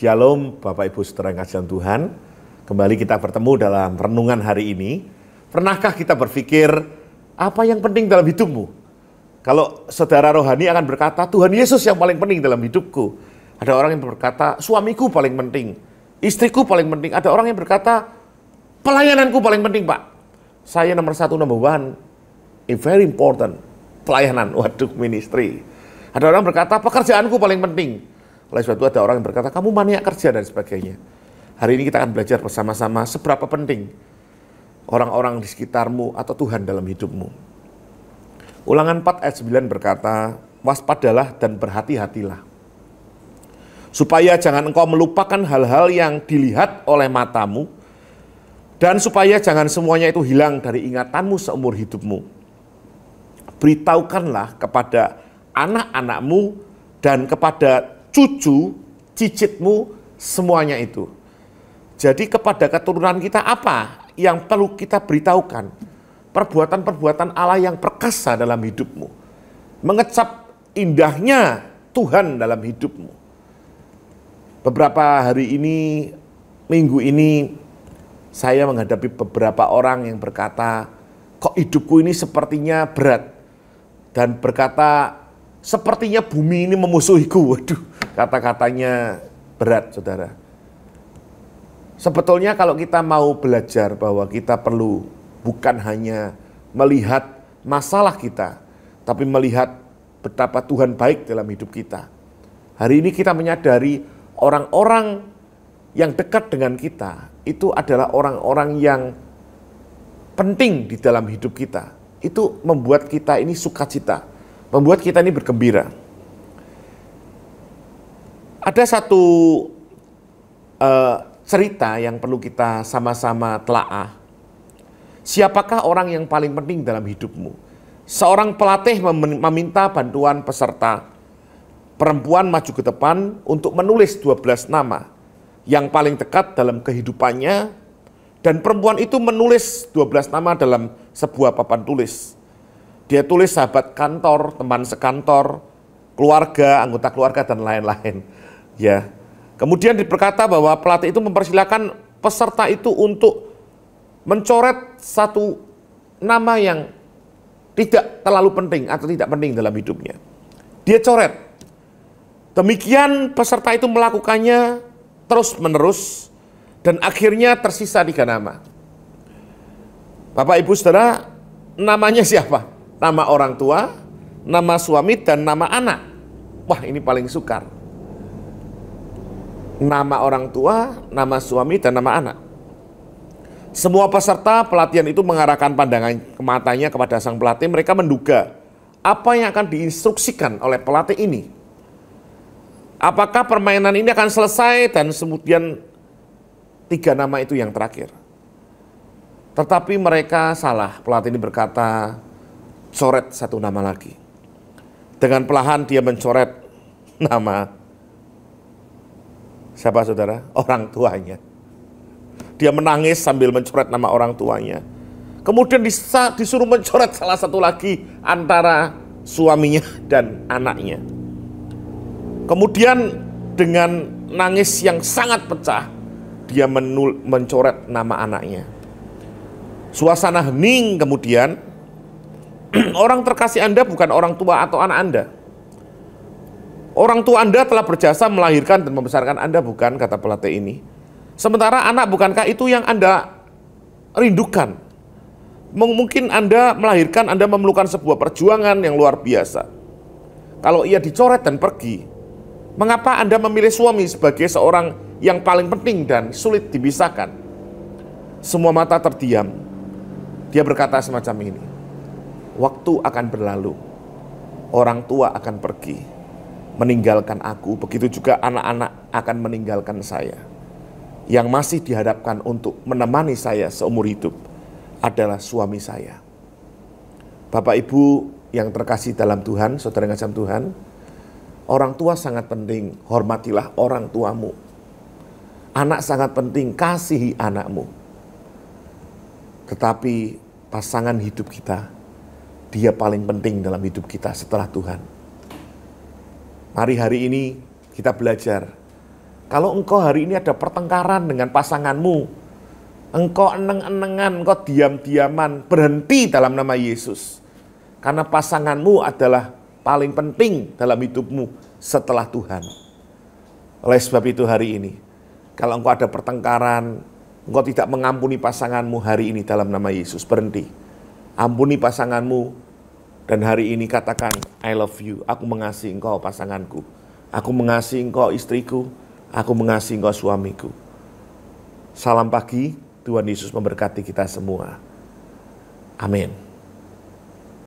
Shalom Bapak Ibu Saudara yang kasihan Tuhan. Kembali kita bertemu dalam renungan hari ini. Pernahkah kita berpikir apa yang penting dalam hidupmu? Kalau saudara rohani akan berkata Tuhan Yesus yang paling penting dalam hidupku. Ada orang yang berkata suamiku paling penting, istriku paling penting. Ada orang yang berkata pelayananku paling penting Pak. Saya nomor satu, number one, very important, pelayanan, waduh ministry. Ada orang berkata pekerjaanku paling penting. Oleh sebab itu ada orang yang berkata, kamu maniak kerja dan sebagainya. Hari ini kita akan belajar bersama-sama seberapa penting orang-orang di sekitarmu atau Tuhan dalam hidupmu. Ulangan 4 ayat 9 berkata, waspadalah dan berhati-hatilah. Supaya jangan engkau melupakan hal-hal yang dilihat oleh matamu, dan supaya jangan semuanya itu hilang dari ingatanmu seumur hidupmu. Beritahukanlah kepada anak-anakmu dan kepada cucu, cicitmu, semuanya itu. Jadi kepada keturunan kita apa yang perlu kita beritahukan? Perbuatan-perbuatan Allah yang perkasa dalam hidupmu. Mengecap indahnya Tuhan dalam hidupmu. Beberapa hari ini, minggu ini, saya menghadapi beberapa orang yang berkata, kok hidupku ini sepertinya berat. Dan berkata, sepertinya bumi ini memusuhiku. Waduh, kata-katanya berat, saudara. Sebetulnya kalau kita mau belajar bahwa kita perlu bukan hanya melihat masalah kita, tapi melihat betapa Tuhan baik dalam hidup kita. Hari ini kita menyadari orang-orang yang dekat dengan kita, itu adalah orang-orang yang penting di dalam hidup kita. Itu membuat kita ini sukacita. Membuat kita ini bergembira. Ada satu cerita yang perlu kita sama-sama telaah. Siapakah orang yang paling penting dalam hidupmu? Seorang pelatih meminta bantuan peserta perempuan maju ke depan untuk menulis 12 nama yang paling dekat dalam kehidupannya. Dan perempuan itu menulis 12 nama dalam sebuah papan tulis. Dia tulis sahabat kantor, teman sekantor, keluarga, anggota keluarga, dan lain-lain. Ya. Kemudian berkata bahwa pelatih itu mempersilahkan peserta itu untuk mencoret satu nama yang tidak terlalu penting atau tidak penting dalam hidupnya. Dia coret. Demikian peserta itu melakukannya terus-menerus dan akhirnya tersisa 3 nama. Bapak Ibu Saudara, namanya siapa? Nama orang tua, nama suami, dan nama anak. Wah, ini paling sukar. Nama orang tua, nama suami, dan nama anak. Semua peserta pelatihan itu mengarahkan pandangan ke matanya kepada sang pelatih. Mereka menduga apa yang akan diinstruksikan oleh pelatih ini. Apakah permainan ini akan selesai dan kemudian 3 nama itu yang terakhir. Tetapi mereka salah. Pelatih ini berkata, coret 1 nama lagi. Dengan perlahan dia mencoret nama siapa saudara? Orang tuanya. Dia menangis sambil mencoret nama orang tuanya. Kemudian disuruh mencoret salah satu lagi antara suaminya dan anaknya. Kemudian dengan nangis yang sangat pecah, dia mencoret nama anaknya. Suasana hening kemudian. Orang terkasih Anda bukan orang tua atau anak Anda. Orang tua Anda telah berjasa melahirkan dan membesarkan Anda, bukan, kata pelatih ini. Sementara anak bukankah itu yang Anda rindukan? Mungkin Anda melahirkan, Anda memerlukan sebuah perjuangan yang luar biasa. Kalau ia dicoret dan pergi, mengapa Anda memilih suami sebagai seorang yang paling penting dan sulit dipisahkan? Semua mata terdiam. Dia berkata semacam ini. Waktu akan berlalu, orang tua akan pergi, meninggalkan aku, begitu juga anak-anak akan meninggalkan saya. Yang masih dihadapkan untuk menemani saya seumur hidup adalah suami saya. Bapak Ibu yang terkasih dalam Tuhan, saudara yang kasihan Tuhan, orang tua sangat penting, hormatilah orang tuamu. Anak sangat penting, kasihi anakmu. Tetapi pasangan hidup kita, dia paling penting dalam hidup kita setelah Tuhan. Mari hari ini kita belajar Kalau engkau hari ini ada pertengkaran dengan pasanganmu, engkau eneng-enengan, engkau diam-diaman, berhenti dalam nama Yesus. Karena pasanganmu adalah paling penting dalam hidupmu setelah Tuhan. Oleh sebab itu hari ini, kalau engkau ada pertengkaran, engkau tidak mengampuni pasanganmu hari ini dalam nama Yesus, berhenti. Ampuni pasanganmu, dan hari ini katakan, I love you, aku mengasihi engkau pasanganku. Aku mengasihi engkau istriku, aku mengasihi engkau suamiku. Salam pagi, Tuhan Yesus memberkati kita semua. Amin.